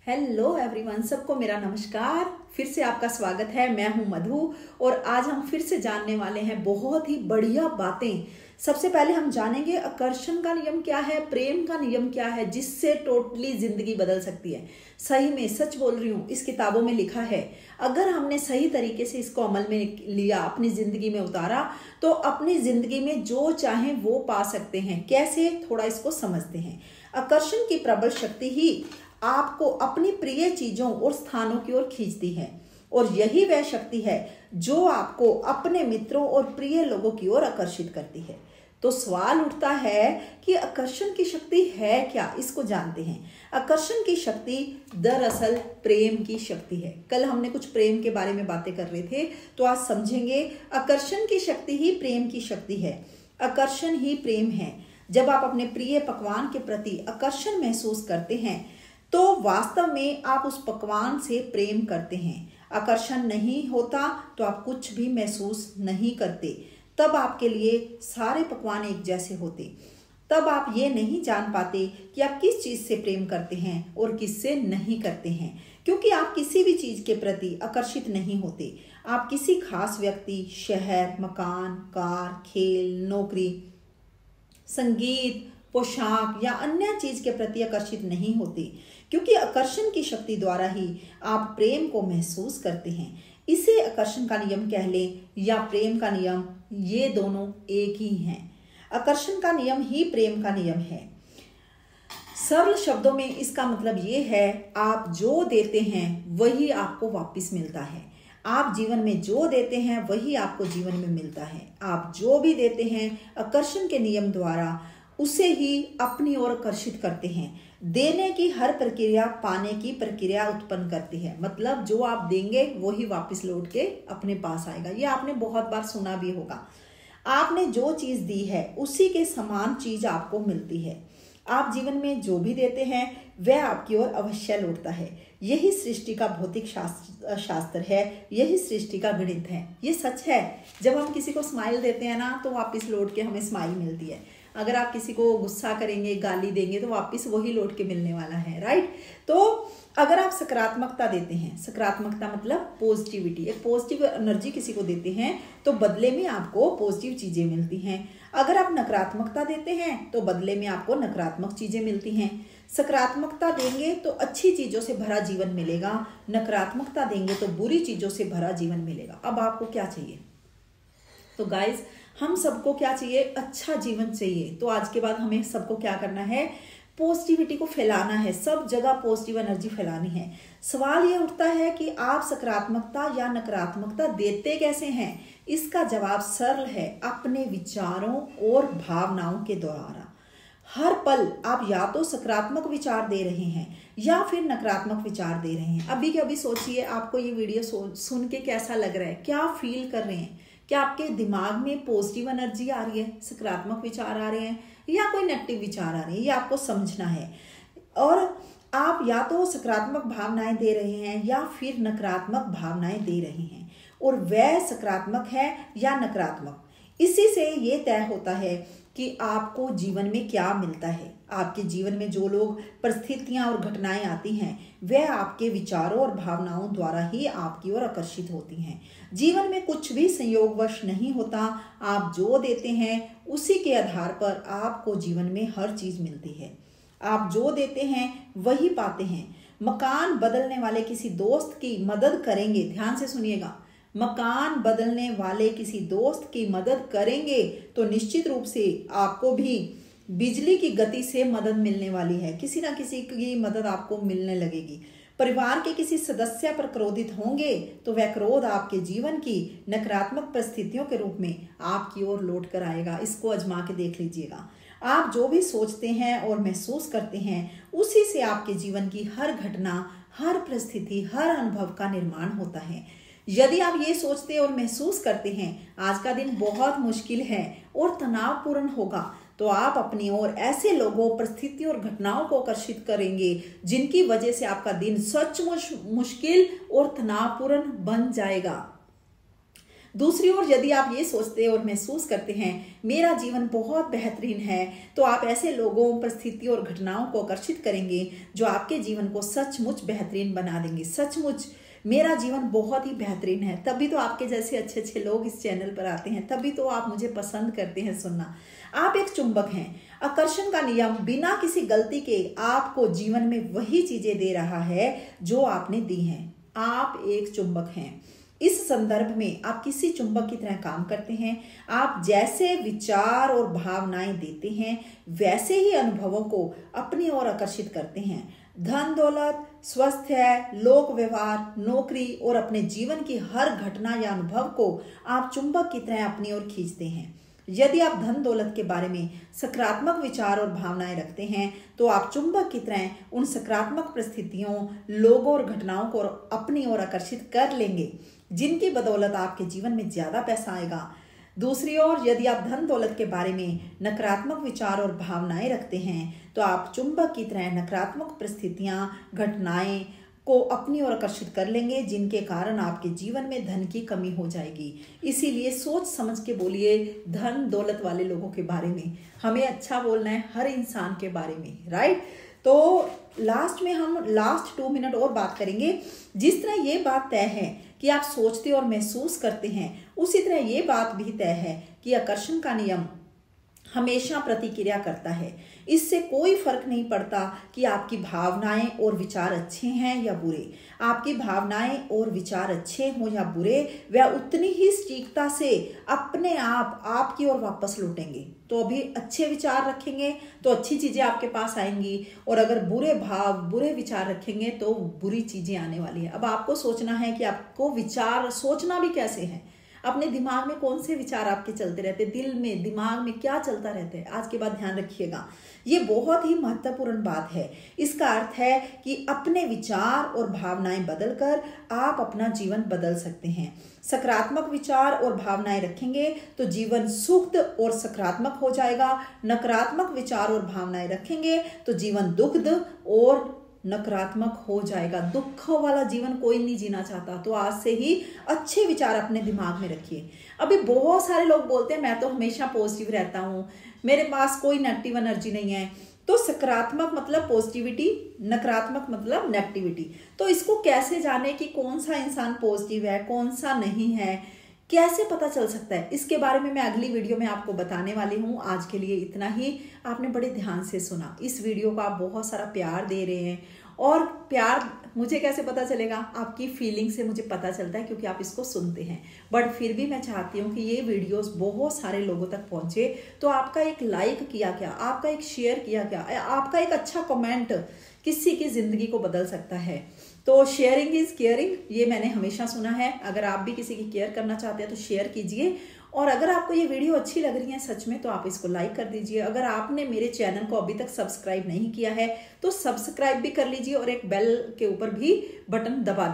Hello everyone, सबको मेरा नमस्कार। फिर से आपका स्वागत है। मैं हूं मधु और आज हम फिर से जानने वाले हैं बहुत ही बढ़िया बातें। सबसे पहले हम जानेंगे आकर्षण का नियम क्या है, प्रेम का नियम क्या है, जिससे टोटली जिंदगी बदल सकती है। सही में सच बोल रही हूँ, इस किताबों में लिखा है अगर हमने सही तरीके से इसको अमल में लिया, अपनी जिंदगी में उतारा, तो अपनी जिंदगी में जो चाहे वो पा सकते हैं। कैसे, थोड़ा इसको समझते हैं। आकर्षण की प्रबल शक्ति ही आपको अपनी प्रिय चीजों और स्थानों की ओर खींचती है और यही वह शक्ति है जो आपको अपने मित्रों और प्रिय लोगों की ओर आकर्षित करती है। तो सवाल उठता है कि आकर्षण की शक्ति है क्या, इसको जानते हैं। आकर्षण की शक्ति दरअसल प्रेम की शक्ति है। कल हमने कुछ प्रेम के बारे में बातें कर रहे थे, तो आज समझेंगे आकर्षण की शक्ति ही प्रेम की शक्ति है। आकर्षण ही प्रेम है। जब आप अपने प्रिय पकवान के प्रति आकर्षण महसूस करते हैं तो वास्तव में आप उस पकवान से प्रेम करते हैं। आकर्षण नहीं होता तो आप कुछ भी महसूस नहीं करते। तब आपके लिए सारे पकवान एक जैसे होते। तब आप ये नहीं जान पाते कि आप किस चीज़ से प्रेम करते हैं और किससे नहीं करते हैं, क्योंकि आप किसी भी चीज़ के प्रति आकर्षित नहीं होते। आप किसी खास व्यक्ति, शहर, मकान, कार, खेल, नौकरी, संगीत, पोशाक या अन्य चीज के प्रति आकर्षित नहीं होते, क्योंकि आकर्षण की शक्ति द्वारा ही आप प्रेम को महसूस करते हैं। इसे आकर्षण का नियम कह लें या प्रेम का नियम, ये दोनों एक ही हैं। आकर्षण का नियम ही प्रेम का नियम है। सरल शब्दों में इसका मतलब ये है, आप जो देते हैं वही आपको वापस मिलता है। आप जीवन में जो देते हैं वही आपको जीवन में मिलता है। आप जो भी देते हैं आकर्षण के नियम द्वारा उसे ही अपनी ओर आकर्षित करते हैं। देने की हर प्रक्रिया पाने की प्रक्रिया उत्पन्न करती है। मतलब जो आप देंगे वो ही वापस लौट के अपने पास आएगा। ये आपने बहुत बार सुना भी होगा। आपने जो चीज दी है उसी के समान चीज आपको मिलती है। आप जीवन में जो भी देते हैं वह आपकी ओर अवश्य लौटता है। यही सृष्टि का भौतिक शास्त्र है, यही सृष्टि का गणित है। ये सच है। जब हम किसी को स्माइल देते हैं ना, तो वापस लौट के हमें स्माइल मिलती है। अगर आप किसी को गुस्सा करेंगे, गाली देंगे, तो वापस वही लौट के मिलने वाला है, राइट। तो अगर आप सकारात्मकता देते हैं, सकारात्मकता मतलब पॉजिटिविटी, एक पॉजिटिव एनर्जी किसी को देते हैं तो बदले में आपको पॉजिटिव चीजें मिलती हैं। अगर आप नकारात्मकता देते हैं तो बदले में आपको नकारात्मक चीजें मिलती हैं। सकारात्मकता देंगे तो अच्छी चीजों से भरा जीवन मिलेगा, नकारात्मकता देंगे तो बुरी चीजों से भरा जीवन मिलेगा। अब आपको क्या चाहिए? तो गाइज, हम सबको क्या चाहिए? अच्छा जीवन चाहिए। तो आज के बाद हमें सबको क्या करना है? पॉजिटिविटी को फैलाना है। सब जगह पॉजिटिव एनर्जी फैलानी है। सवाल ये उठता है कि आप सकारात्मकता या नकारात्मकता देते कैसे हैं? इसका जवाब सरल है, अपने विचारों और भावनाओं के द्वारा। हर पल आप या तो सकारात्मक विचार दे रहे हैं या फिर नकारात्मक विचार दे रहे हैं। अभी के अभी सोचिए, आपको ये वीडियो सुन के कैसा लग रहा है? क्या फील कर रहे हैं? क्या आपके दिमाग में पॉजिटिव एनर्जी आ रही है, सकारात्मक विचार आ रहे हैं या कोई नेगेटिव विचार आ रहे हैं? ये आपको समझना है। और आप या तो सकारात्मक भावनाएं दे रहे हैं या फिर नकारात्मक भावनाएं दे रहे हैं, और वह सकारात्मक है या नकारात्मक। इसी से ये तय होता है कि आपको जीवन में क्या मिलता है। आपके जीवन में जो लोग, परिस्थितियां और घटनाएं आती हैं वह आपके विचारों और भावनाओं द्वारा ही आपकी ओर आकर्षित होती हैं। जीवन में कुछ भी संयोगवश नहीं होता। आप जो देते हैं उसी के आधार पर आपको जीवन में हर चीज मिलती है। आप जो देते हैं वही पाते हैं। मकान बदलने वाले किसी दोस्त की मदद करेंगे, ध्यान से सुनिएगा, मकान बदलने वाले किसी दोस्त की मदद करेंगे तो निश्चित रूप से आपको भी बिजली की गति से मदद मिलने वाली है। किसी ना किसी की मदद आपको मिलने लगेगी। परिवार के किसी सदस्य पर क्रोधित होंगे तो वह क्रोध आपके जीवन की नकारात्मक परिस्थितियों के रूप में आपकी ओर लौट कर आएगा। इसको आजमा के देख लीजिएगा। आप जो भी सोचते हैं और महसूस करते हैं उसी से आपके जीवन की हर घटना, हर परिस्थिति, हर अनुभव का निर्माण होता है। यदि आप ये सोचते और महसूस करते हैं आज का दिन बहुत मुश्किल है और तनावपूर्ण होगा, तो आप अपनी ओर ऐसे लोगों, परिस्थितियों और घटनाओं को आकर्षित करेंगे जिनकी वजह से आपका दिन सचमुच मुश्किल और तनावपूर्ण बन जाएगा। दूसरी ओर यदि आप ये सोचते और महसूस करते हैं मेरा जीवन बहुत बेहतरीन है, तो आप ऐसे लोगों, परिस्थितियों और घटनाओं को आकर्षित करेंगे जो आपके जीवन को सचमुच बेहतरीन बना देंगे। सचमुच मेरा जीवन बहुत ही बेहतरीन है, तभी तो आपके जैसे अच्छे अच्छे लोग इस चैनल पर आते हैं, तभी तो आप मुझे पसंद करते हैं सुनना। आप एक चुंबक हैं। आकर्षण का नियम बिना किसी गलती के आपको जीवन में वही चीजें दे रहा है जो आपने दी हैं। आप एक चुंबक हैं। इस संदर्भ में आप किसी चुंबक की तरह काम करते हैं। आप जैसे विचार और भावनाएं देते हैं वैसे ही अनुभवों को अपनी ओर आकर्षित करते हैं। धन दौलत, स्वास्थ्य, लोक व्यवहार, नौकरी और अपने जीवन की हर घटना या अनुभव को आप चुंबक की तरह अपनी ओर खींचते हैं। यदि आप धन दौलत के बारे में सकारात्मक विचार और भावनाएं रखते हैं तो आप चुंबक की तरह उन सकारात्मक परिस्थितियों, लोगों और घटनाओं को अपनी ओर आकर्षित कर लेंगे जिनकी बदौलत आपके जीवन में ज्यादा पैसा आएगा। दूसरी ओर यदि आप धन दौलत के बारे में नकारात्मक विचार और भावनाएं रखते हैं तो आप चुंबक की तरह नकारात्मक परिस्थितियां, घटनाएं को अपनी ओर आकर्षित कर लेंगे जिनके कारण आपके जीवन में धन की कमी हो जाएगी। इसीलिए सोच समझ के बोलिए धन दौलत वाले लोगों के बारे में। हमें अच्छा बोलना है हर इंसान के बारे में, राइट। तो लास्ट में हम लास्ट 2 मिनट और बात करेंगे। जिस तरह ये बात तय है कि आप सोचते और महसूस करते हैं, उसी तरह ये बात भी तय है कि आकर्षण का नियम हमेशा प्रतिक्रिया करता है। इससे कोई फर्क नहीं पड़ता कि आपकी भावनाएं और विचार अच्छे हैं या बुरे। आपकी भावनाएं और विचार अच्छे हों या बुरे, वह उतनी ही सटीकता से अपने आप आपकी ओर वापस लौटेंगे। तो अभी अच्छे विचार रखेंगे तो अच्छी चीजें आपके पास आएंगी, और अगर बुरे भाव, बुरे विचार रखेंगे तो बुरी चीजें आने वाली है। अब आपको सोचना है कि आपको विचार सोचना भी कैसे है। अपने दिमाग में कौन से विचार आपके चलते रहते हैं, दिल में, दिमाग में क्या चलता रहता है, आज के बाद ध्यान रखिएगा। ये बहुत ही महत्वपूर्ण बात है। इसका अर्थ है कि अपने विचार और भावनाएं बदलकर आप अपना जीवन बदल सकते हैं। सकारात्मक विचार और भावनाएं रखेंगे तो जीवन सुखद और सकारात्मक हो जाएगा। नकारात्मक विचार और भावनाएं रखेंगे तो जीवन दुखद और नकारात्मक हो जाएगा। दुख वाला जीवन कोई नहीं जीना चाहता। तो आज से ही अच्छे विचार अपने दिमाग में रखिए। अभी बहुत सारे लोग बोलते हैं मैं तो हमेशा पॉजिटिव रहता हूँ, मेरे पास कोई नेगेटिव एनर्जी नहीं है। तो सकारात्मक मतलब पॉजिटिविटी, नकारात्मक मतलब नेगेटिविटी। तो इसको कैसे जाने कि कौन सा इंसान पॉजिटिव है, कौन सा नहीं है, कैसे पता चल सकता है, इसके बारे में मैं अगली वीडियो में आपको बताने वाली हूँ। आज के लिए इतना ही। आपने बड़े ध्यान से सुना। इस वीडियो को आप बहुत सारा प्यार दे रहे हैं, और प्यार मुझे कैसे पता चलेगा, आपकी फीलिंग से मुझे पता चलता है क्योंकि आप इसको सुनते हैं। बट फिर भी मैं चाहती हूँ कि ये वीडियोस बहुत सारे लोगों तक पहुँचे। तो आपका एक लाइक किया क्या, आपका एक शेयर किया क्या, आपका एक अच्छा कमेंट किसी की जिंदगी को बदल सकता है। तो शेयरिंग इज केयरिंग, ये मैंने हमेशा सुना है। अगर आप भी किसी की केयर करना चाहते हैं तो शेयर कीजिए। और अगर आपको ये वीडियो अच्छी लग रही है सच में, तो आप इसको लाइक कर दीजिए। अगर आपने मेरे चैनल को अभी तक सब्सक्राइब नहीं किया है तो सब्सक्राइब भी कर लीजिए, और एक बेल के ऊपर भी बटन दबा